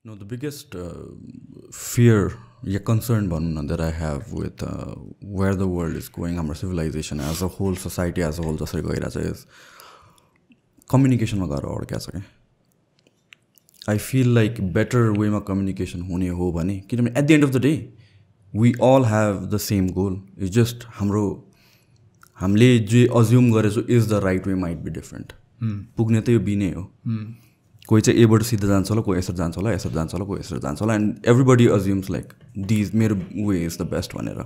No, the biggest fear, concern that I have with where the world is going, our civilization as a whole, society as a whole, is communication. I feel like better way of communication hone ho bhane at the end of the day, we all have the same goal. It's just hamle je assume garecho is the right way might be different. Pugne ta yo bine ho. कोही चाहिँ एबाट सिधा जान्छ होला कोही यसरी जान्छ होला यसरी जान्छ होला कोही यसरी जान्छ होला and everybody assumes like these मेरो वे इज द बेस्ट भनेर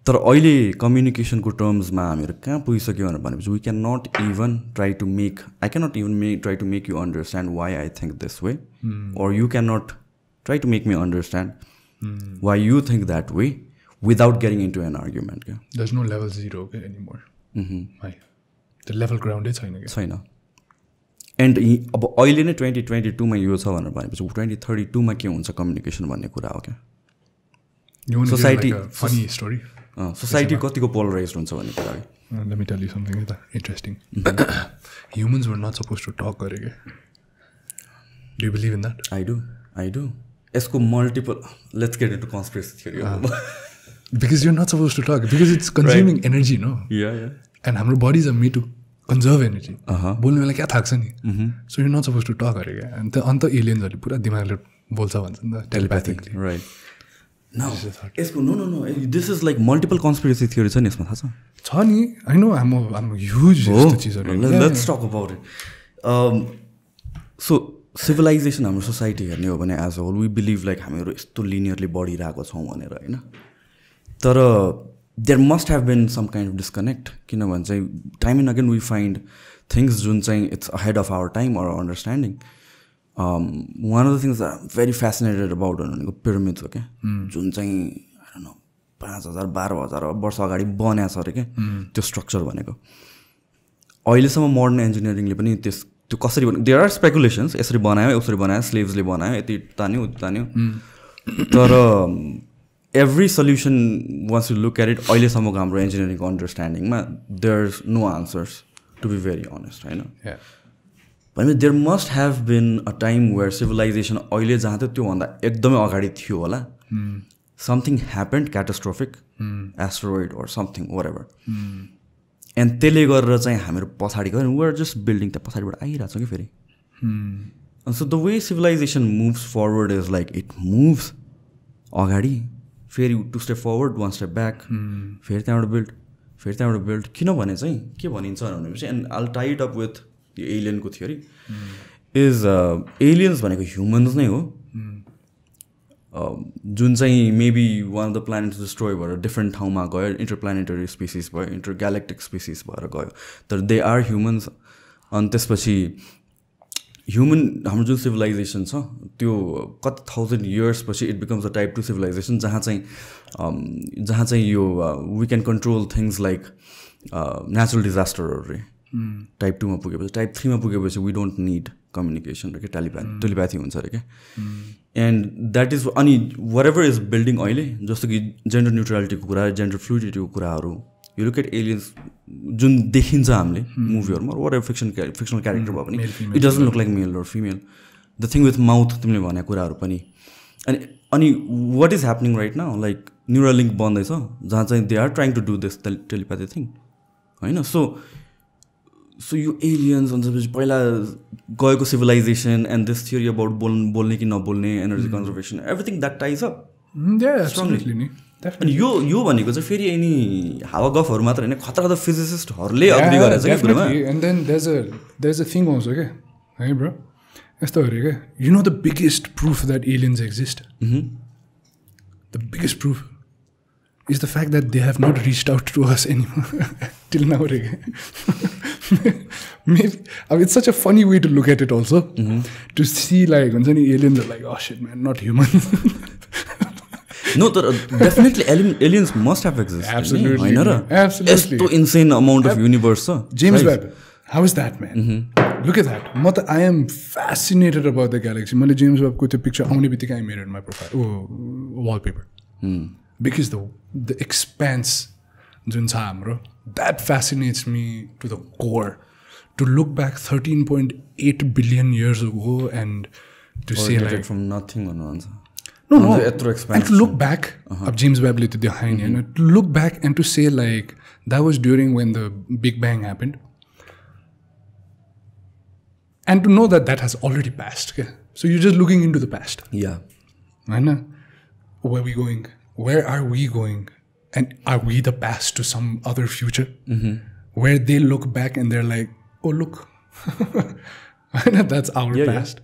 तर अहिले कम्युनिकेसनको टर्म्समा हामीहरू कहाँ पुगिसक्यो भनेपछि we can not even try to make I can not even try to make you understand why I think this way or you cannot try to make me understand why you think that way without getting into an argument. There's no level zero anymore. The level ground is छैन. And अब अहिले नै 2022 मा यो छ भनेर भनेपछि 2032 मा के हुन्छ कम्युनिकेसन भन्ने कुरा हो क्या सोसाइटी फनी स्टोरी सोसाइटी कतिको पोलराइज्ड हुन्छ भन्ने कुरा हो. Let me tell you something interesting. Humans were not supposed to talk अरे के. Do you believe in that? I do. यसको multiple, let's get into conspiracy theory. Because you're not supposed to talk. Because it's consuming energy, no? Yeah. And our bodies are made to conserve energy. बोल्ने बेला क्या थाक्छ नि. So you're not supposed to talk अरे क्या. And अन्त aliensहरूले पुरा दिमागले बोल्छ भन्छ नि त telepathically. Right. Now, यसको no. This is like multiple conspiracy theories छ नि यसमा थाहा छ? छ नि. I know I'm a huge यस्तो चीजहरु. Let's talk about it. So civilization हाम्रो सोसाइटी हेर्ने हो भने as a whole we believe like हामीहरू यस्तो लिनियरली बढिरहेको छौँ भनेर होइन. तर there must have been some kind of disconnect किनभने चाहिँ time and again we find things जुन चाहिँ it's ahead of our time or understanding. One of the things very fascinated about भनेको पिरामिड्स हो क्या जुन चाहिँ 5,000 12,000 वर्ष अगाडि बनाएको छ अरे क्या त्यो स्ट्रक्चर भनेको. अहिलेसम्म मोडर्न इन्जिनियरिङले पनि त्यो कसरी भन्नु देयर आर स्पेकुलेसन्स यसरी बनायो उसरी बनायो स्लेभ्सले बनायो यति तान्यो उति तान्यो तर every solution once you look at it अहिलेसम्मको हाम्रो इन्जिनियरिङको अन्डरस्ट्यान्डिङमा there is no answers to be very honest होइन. भने there must have been a time where civilization अहिले जहाँ थियो त्योभन्दा एकदमै अगाडि थियो होला. Something happened catastrophic asteroid or something whatever. And त्यसले गरेर चाहिँ हामीहरू पछाडि गयो वी आर जस्ट बिल्डिङ त पछाडिबाट आइरहेको छ कि फेरि. So the way civilisation moves forward is like it moves अगाडि फेरि 2 स्टेप फरवर्ड 1 स्टेप ब्याक फेरि त्यहाँबाट बिल्ड किनभने चाहिँ के भनिन्छ भनेपछि and all tie it up with त्यो एलियनको थ्योरी इज एलियन्स भनेको ह्युमन्स नै हो जुन चाहिँ maybe one of the planets destroy भएर डिफ्रेन्ट ठाउँमा गयो इन्टरप्लानेटरी स्पिसिस भयो इन्टरग्यालेक्टिक स्पिसिस भएर गयो तर दे आर ह्युमन्स. अनि त्यसपछि ह्युमन हाम्रो जुन सिभिलाइजेसन छ त्यो कति 1000 years पछि it becomes a type 2 civilization जहाँ चाहिँ यो we can control things like natural डिजास्टरहरू टाइप 2 मा पुगेपछि टाइप 3 मा पुगेपछि वी डोन्ट निड कम्युनिकेसन र के टेलिप्याथी हुन्छ अरे क्या. एन्ड द्याट इज अनि वाट एभर इज बिल्डिङ अहिले जस्तो कि जेन्डर न्युट्रालिटीको कुरा जेन्डर फ्लुइडिटीको कुराहरू यु लुक एट एलियन्स जुन देखिन्छ हामीले मुभीहरूमा वाट एभर फिक्सनल क्यारेक्टर भयो भने it doesn't look like male र female. The thing with mouth तिमीले भनेको कुराहरू पनि अनि what is happening right now like neural link बन्दैछ जहाँ चाहिँ they are trying to do this telepathy thing होइन. सो यो एलियन्स भनेपछि पहिला गएको civilization and this theory about बोल्ने कि नबोल्ने energy conservation everything that ties up strongly. अनि यो भनेको चाहिँ फेरि यिनी हावा गफहरू मात्र होइन खतरा द फिजिसिस्टहरूले अग्री गरेछ क्या कुरामा. And then there is a thing आउँछ क्या है ब्रो यस्तो अरे क्या you know the biggest proof that aliens exist the biggest proof is the fact that they have not reached out to us anymore till now. Maybe I mean, it's such a funny way to look at it also to see like when any aliens are like oh shit man not human. No, definitely aliens must have existed. Absolutely. Absolutely. So insane amount of universe. James Webb. How is that man? Look at that. I am fascinated about the galaxy. Male James Webb ko picture aune bitika I made it in my profile. Wallpaper. Because the expanse jun cha hamro that fascinates me to the core. To look back 13.8 billion years ago and to say like from nothing भन्नुहुन्छ. No, यत्रो and expansion. to look back of James Webb to the high, to look back and to say like that was during when the Big Bang happened, and to know that that has already passed. Okay? So you're just looking into the past. Yeah. Right? Where are we going? Where are we going? And are we the past to some other future? Where they look back and they're like, oh, look. That's our past.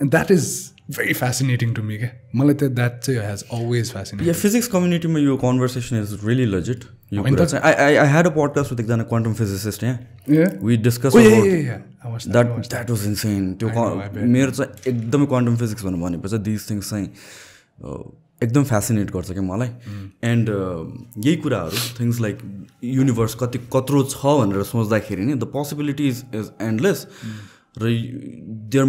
And that is very fascinating to me. Malai that has always fascinated. Yeah, physics community mein your conversation is really legit. I had a podcast with a quantum physicist. Yeah. We discussed about Yeah. I watched that. That was insane. मेरो चाहिँ एकदमै quantum physics भनेपछि these things चाहिँ एकदम फ्यासिनेट गर्छ क्या मलाई. And यही कुराहरू थिङ्स लाइक युनिभर्स कत्रो छ भनेर सोच्दाखेरि नि द पोसिबिलिटिज इज एन्डलेस र there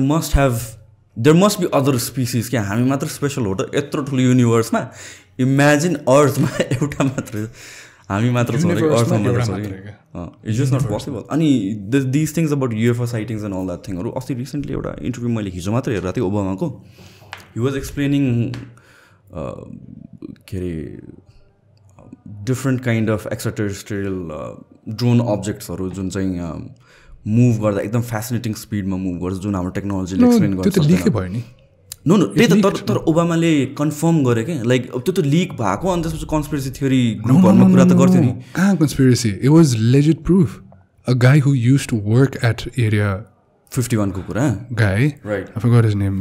must be other species क्या. हामी मात्र स्पेसल हो त यत्रो ठुलो युनिभर्समा. इमेजिन अर्थमा एउटा मात्र हामी मात्र छौँ अर्थमा मात्र छौँ. It's just not possible. अनि this things about UFO sightings and all that थिङहरू अस्ति रिसेन्टली एउटा इन्टरभ्यू मैले हिजो मात्र हेरेको थिएँ ओबामाको. हि वाज एक्सप्लेनिङ के अरे डिफ्रेन्ट काइन्ड अफ एक्सट्राटेरेस्ट्रियल ड्रोन अब्जेक्ट्सहरू जुन चाहिँ मुभ गर्दा एकदम फेसिनेटिङ स्पिडमा मुभ गर्छ जुन हाम्रो टेक्नोलोजीले एक्सप्लेन गर्छ. नो त्यही त तर ओबामाले कन्फर्म गरे क्या लाइक त्यो त लिक भएको अनि त्यसपछि कन्स्पिरेसी थ्योरी ग्रुपहरूमा कुरा त गर्थ्यो नि. कहाँ conspiracy? It was legit proof. A guy who used to work at area 51 को कुरा guy right I forgot his name.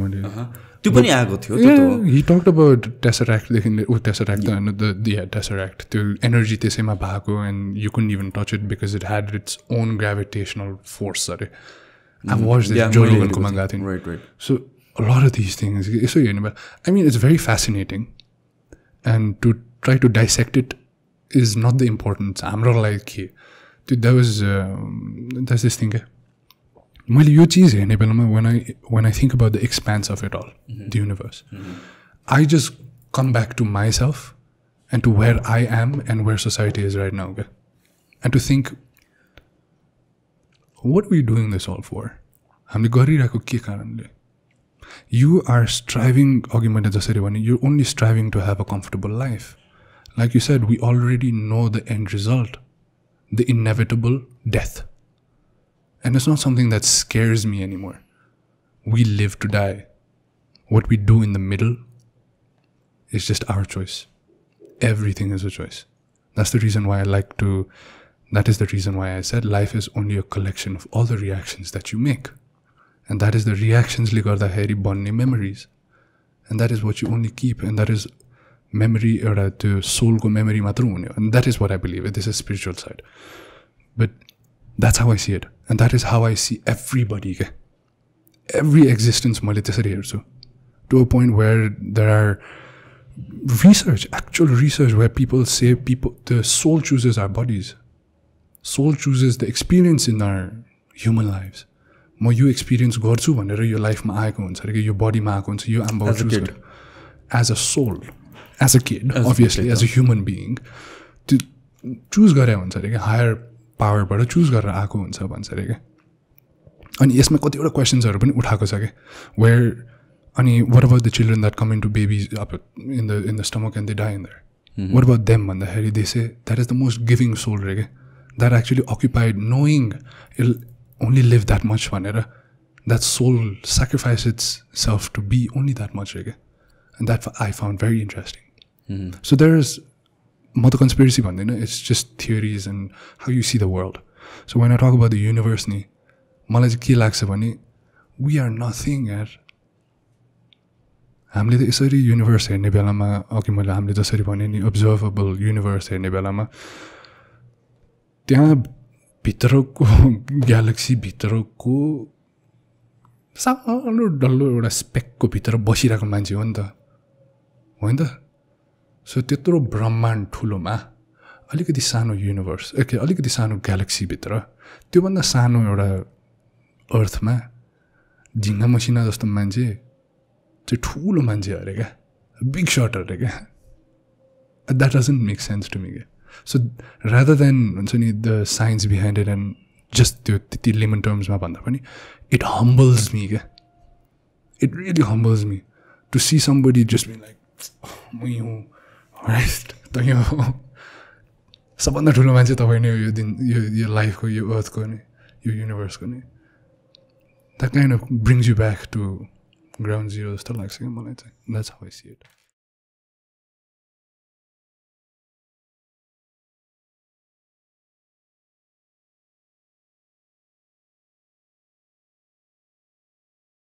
त्यो पनि आएको थियो त्यो त. ही टक्ड अबाउट टेसराक्ट देखि टेसराक्ट त टेसराक्ट त्यो एनर्जी त्यसैमा भएको and you couldn't even touch it because it had its own gravitational force अरे. आई वाच दिस जो रोगनकोमा गएको थिएँ. Right right. So a lot of these things यसो हेर्नु भयो. I mean it's very fascinating and to try to dissect it is not the importance. हाम्रो लागि के there's this thing मैले यो चिज हेर्ने बेलामा when I think about the expanse of it all, the universe, I just come back to myself and to where I am and where society is right now, and to think what are we doing this all for? हामीले गरिरहेको के कारणले? You are striving, you're only striving to have a comfortable life. Like you said, we already know the end result, the inevitable death. And it's not something that scares me anymore. We live to die. What we do in the middle is just our choice. Everything is a choice. That is the reason why I said life is only a collection of all the reactions that you make. And that is the reactions le garda heri banne memories. And that is what you only keep. And that is memory, or the soul ko memory matra hune. And that is what I believe. This is spiritual side. But that's how I see it. And that is how I see everybody. Every existence मैले त्यसरी हेर्छु. To a point where there are research, actual research, where people say the soul chooses our bodies. Soul chooses the experience in our human lives. म यो experience गर्छु भनेर यो लाइफमा आएको हुन्छ अरे कि यो बडीमा आएको हुन्छ. यो am choose as a soul, as a kid, obviously as a human being त्यो चुज गरे हुन्छ अरे कि हायर पावरबाट चुज गरेर आएको हुन्छ भन्छ अरे क्या. अनि यसमा कतिवटा क्वेसन्सहरू पनि उठाएको छ क्या. वेयर अनि what about the children that come in to babies up in the stomach and they die in there. What about them भन्दाखेरि they say that is the most giving soul रे क्या. That actually occupied knowing only live that much vanera. That soul sacrificed itself to be only that much, and that I found very interesting. So there's mother conspiracy bandina. It's just theories and how you see the world. So when I talk about the universe, ni malai ke lagcha bhane we are nothing yaar. हामीले त यसरी universe हेर्ने बेलामा अघि मैले हामीले जसरी भने नि observable universe हेर्ने बेलामा त्यहाँ भित्रको ग्यालेक्सी भित्रको सानो डल्लो एउटा स्पेकको भित्र बसिरहेको मान्छे हो नि त, होइन त? सो त्यत्रो ब्रह्माण्ड ठुलोमा अलिकति सानो युनिभर्स, अलिकति सानो ग्यालेक्सीभित्र त्योभन्दा सानो एउटा अर्थमा झिङ्गा मसिना जस्तो मान्छे चाहिँ ठुलो मान्छे अरे क्या, बिग शट अरे क्या. That doesn't make sense to me क्या. सो रादर देन हुन्छ नि the science behind it and just त्यो त्यति लेमन टर्म्समा भन्दा पनि इट हम्बल्स मी क्या. it really humbles me to see somebody just being like, right? सबभन्दा ठुलो मान्छे तपाईँ नै हो यो दिन यो लाइफको यो अर्थको नि यो युनिभर्सको नि that kind of brings you back to ground zero जस्तो लाग्छ क्या मलाई चाहिँ. That's how I see it.